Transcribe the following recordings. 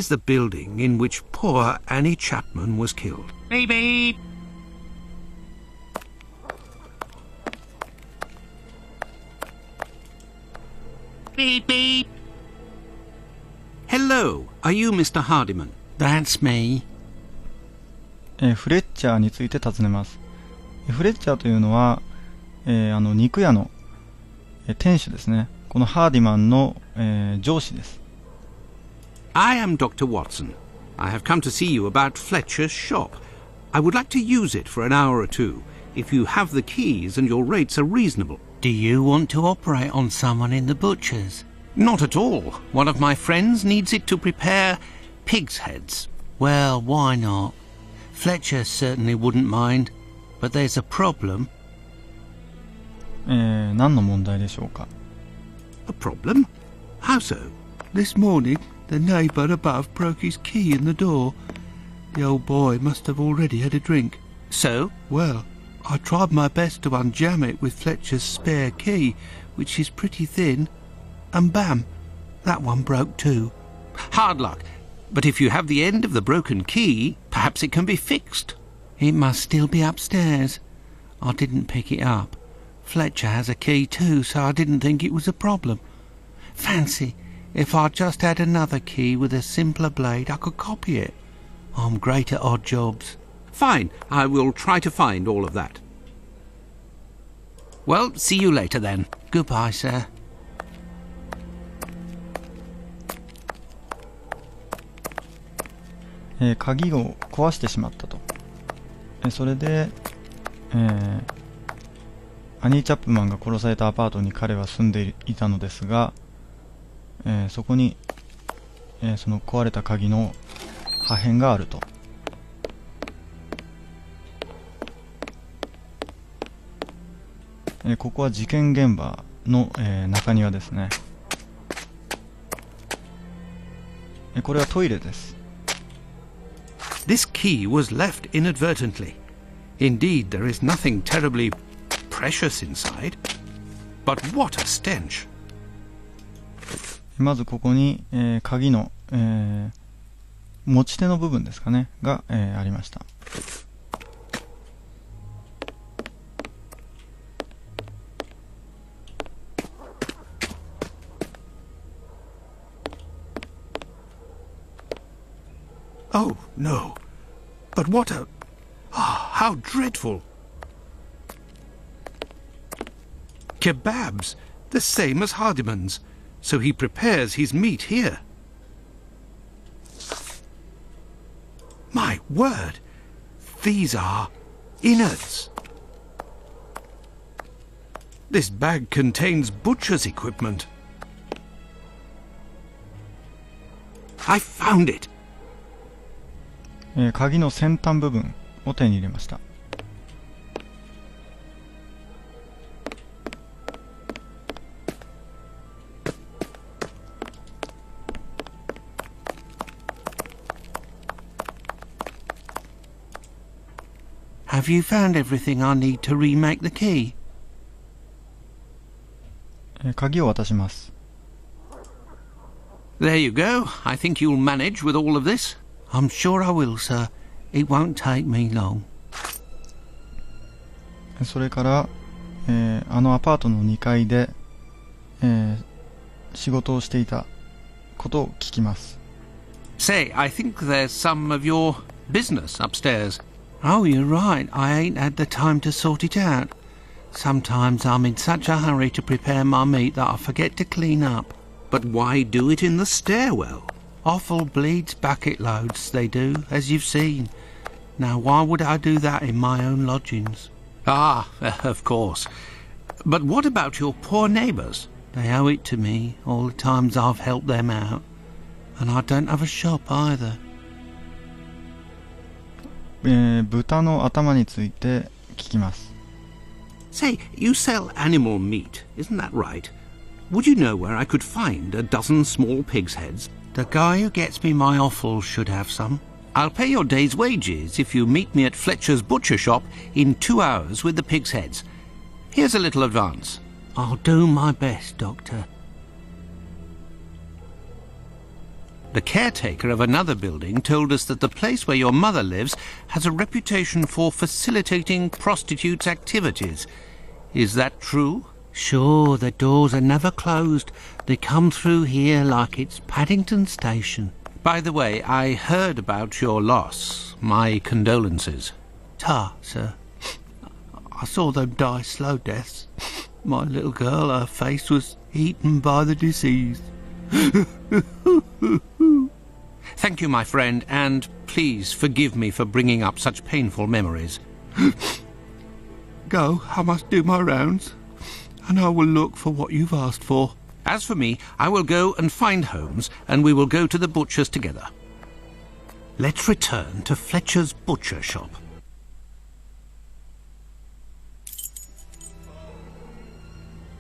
is the building in which poor Annie Chapman was killed. Beep beep. Beep beep. Hello, are you Mr. Hardiman? That's me. フレッチャーについて尋ねます。フレッチャーというのは、肉屋の、店主ですね。このハーディマンの、上司です。I am Dr. Watson. I have come to see you about Fletcher's shop. I would like to use it for an hour or two, if you have the keys and your rates are reasonable. Do you want to operate on someone in the butcher's? Not at all. One of my friends needs it to prepare pig's heads. Well, why not? Fletcher certainly wouldn't mind, but there's a problem. 何の問題でしょうか。A problem? How so? This morning, the neighbour above broke his key in the door. The old boy must have already had a drink. So? Well, I tried my best to unjam it with Fletcher's spare key, which is pretty thin, and bam, that one broke too. Hard luck. But if you have the end of the broken key, perhaps it can be fixed. It must still be upstairs. I didn't pick it up. Fletcher has a key too, so I didn't think it was a problem. Fancy, if I just had another key with a simpler blade, I could copy it. I'm great at odd jobs. Fine, I will try to find all of that. Well, see you later then. Goodbye, sir. 鍵を壊してしまったと。それで、アニー・チャップマンが殺されたアパートに彼は住んでいたのですが、そこに、その壊れた鍵の破片があると。ここは事件現場の、中庭ですね。これはトイレです。This key was left inadvertently. Indeed, there is nothing terribly precious inside. But what a stench! まずここに、鍵の、持ち手の部分ですかねが、ありました。Oh, no. But what a... how dreadful. Kebabs, the same as Hardiman's. So he prepares his meat here. My word. These are innards. This bag contains butcher's equipment. I found it. 鍵の先端部分を手に入れました。Have you found everything I need to remake the key? 鍵を渡します。There you go. I think you'll manage with all of this. I'm sure I will, sir. It won't take me long. それから、あのアパートの2階で、仕事をしていたことを聞きます。Say, I think there's some of your business upstairs. Oh, you're right. I ain't had the time to sort it out. Sometimes I'm in such a hurry to prepare my meat that I forget to clean up. But why do it in the stairwell? Offal bleeds bucket loads, they do, as you've seen. Now, why would I do that in my own lodgings? Ah, of course. But what about your poor neighbours? They owe it to me, all the times I've helped them out. And I don't have a shop either. 豚の頭について聞きます。Say, you sell animal meat, isn't that right? Would you know where I could find a dozen small pig's heads? The guy who gets me my offal should have some. I'll pay your day's wages if you meet me at Fletcher's butcher shop in 2 hours with the pig's heads. Here's a little advance. I'll do my best, Doctor. The caretaker of another building told us that the place where your mother lives has a reputation for facilitating prostitutes' activities. Is that true? Sure, the doors are never closed. They come through here like it's Paddington Station. By the way, I heard about your loss. My condolences. Ta, sir. I saw them die slow deaths. My little girl, her face was eaten by the disease. Thank you, my friend, and please forgive me for bringing up such painful memories. Go, I must do my rounds, and I will look for what you've asked for. As for me, I will go and find Holmes, and we will go to the butcher's together. Let's return to Fletcher's butcher shop.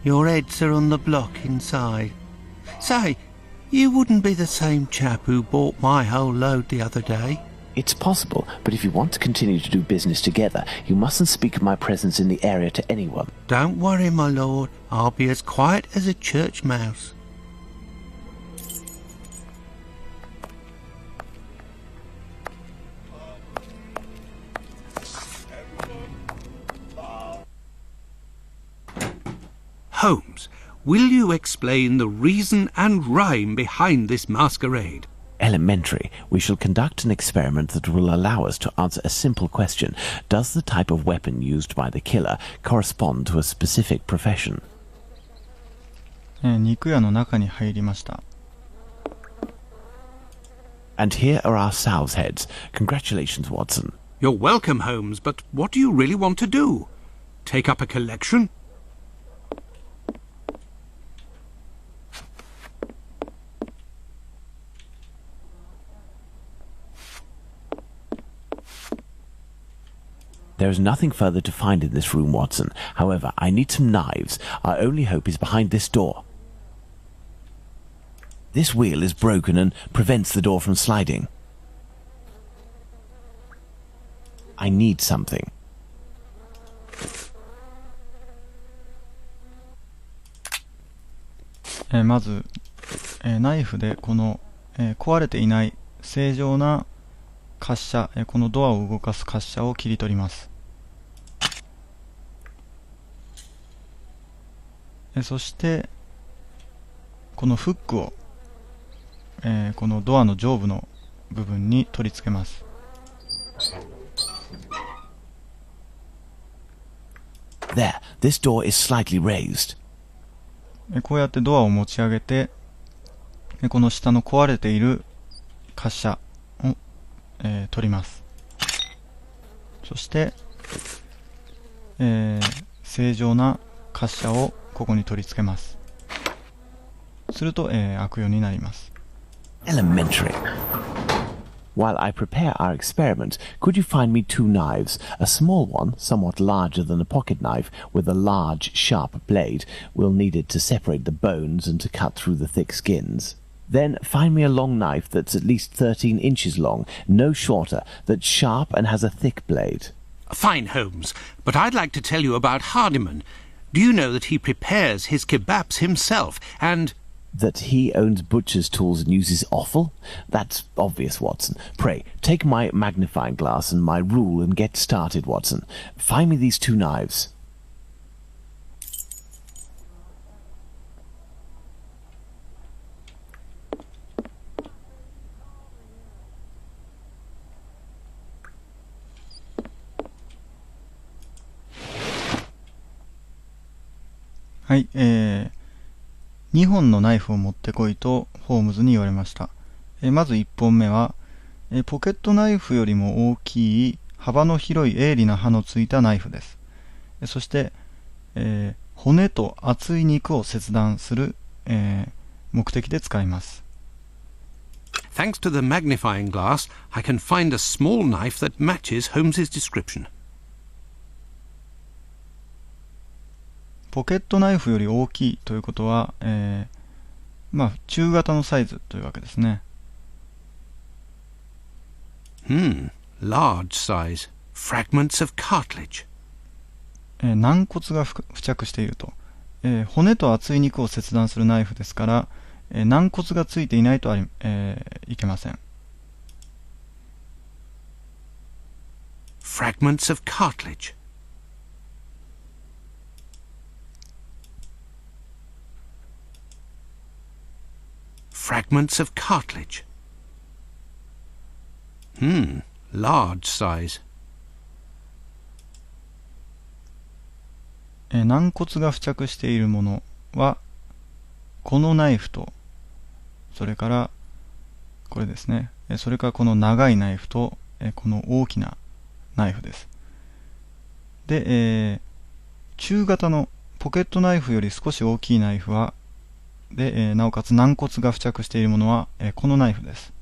Your heads are on the block inside. Say, you wouldn't be the same chap who bought my whole load the other day? It's possible, but if you want to continue to do business together, you mustn't speak of my presence in the area to anyone. Don't worry, my lord. I'll be as quiet as a church mouse. Holmes, will you explain the reason and rhyme behind this masquerade? Elementary. We shall conduct an experiment that will allow us to answer a simple question. Does the type of weapon used by the killer correspond to a specific profession? 肉屋の中に入りました。And here are our sow's heads. Congratulations, Watson. You're welcome, Holmes, but what do you really want to do? Take up a collection? There is nothing further to find in this room, Watson. However, I need some knives. Our only hope is behind this door. This wheel is broken and prevents the door from sliding. I need something. まず、ナイフでこの、壊れていない正常な滑車、このドアを動かす滑車を切り取ります。そしてこのフックを、このドアの上部の部分に取り付けます。There, this door is slightly raised. こうやってドアを持ち上げて、この下の壊れている滑車を、取ります。そして、正常な滑車をここに取り付けます。すると、開くようになります。Elementary. While I prepare our experiment, could you find me 2 knives? A small one, somewhat larger than a pocket knife, with a large, sharp blade. We'll need it to separate the bones and to cut through the thick skins. Then find me a long knife that's at least 13 inches long, no shorter, that's sharp and has a thick blade. Fine, Holmes, but I'd like to tell you about Hardiman. Do you know that he prepares his kebabs himself, and... That he owns butcher's tools and uses offal? That's obvious, Watson. Pray, take my magnifying glass and my rule and get started, Watson. Find me these 2 knives. Hi, 2本のナイフを持ってこいとホームズに言われました。まず1本目は、ポケットナイフよりも大きい幅の広い鋭利な刃のついたナイフです。そして、骨と厚い肉を切断する、目的で使います。Thanks to the magnifying glass, I can find a small knife that matches Holmes's description. ポケットナイフより大きいということは、中型のサイズというわけですね。Large size. Fragments of cartilage. 軟骨が付着していると。骨と厚い肉を切断するナイフですから、軟骨がついていないといけません。Fragments of cartilage. Fragments of cartilage. Large size. 軟骨が付着しているものはこのナイフと、それからこれですね、それからこの長いナイフとこの大きなナイフです。で、中型のポケットナイフより少し大きいナイフはで、なおかつ軟骨が付着しているものはこのナイフです。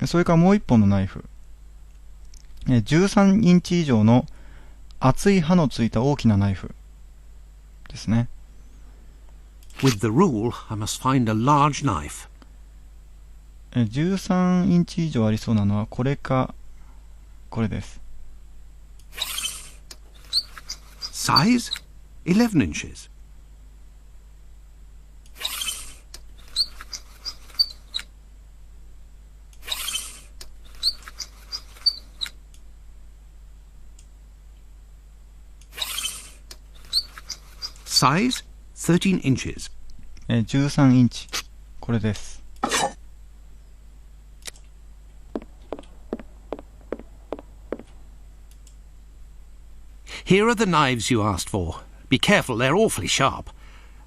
それからもう一本のナイフ、13インチ以上の厚い刃のついた大きなナイフですね。With the rule, I must find a large knife. 13インチ以上ありそうなのはこれかこれです。Size 11 inches. Size 13 inches. 13インチ。これです。Here are the knives you asked for. Be careful, they're awfully sharp.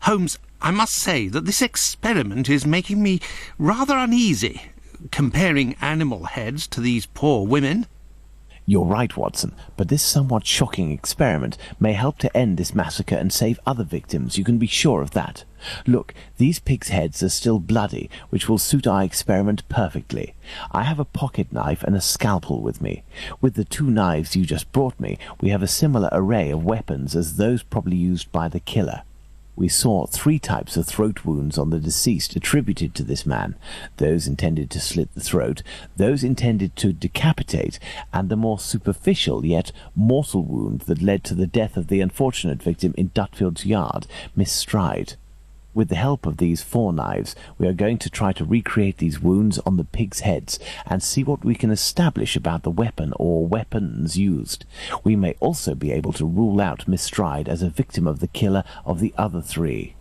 Holmes, I must say that this experiment is making me rather uneasy, comparing animal heads to these poor women. You're right, Watson, but this somewhat shocking experiment may help to end this massacre and save other victims, you can be sure of that. Look, these pigs' heads are still bloody, which will suit our experiment perfectly. I have a pocket knife and a scalpel with me. With the two knives you just brought me, we have a similar array of weapons as those probably used by the killer. We saw 3 types of throat wounds on the deceased attributed to this man, those intended to slit the throat, those intended to decapitate, and the more superficial yet mortal wound that led to the death of the unfortunate victim in Dutfield's yard, Miss Stride. With the help of these 4 knives, we are going to try to recreate these wounds on the pigs' heads and see what we can establish about the weapon or weapons used. We may also be able to rule out Miss Stride as a victim of the killer of the other 3.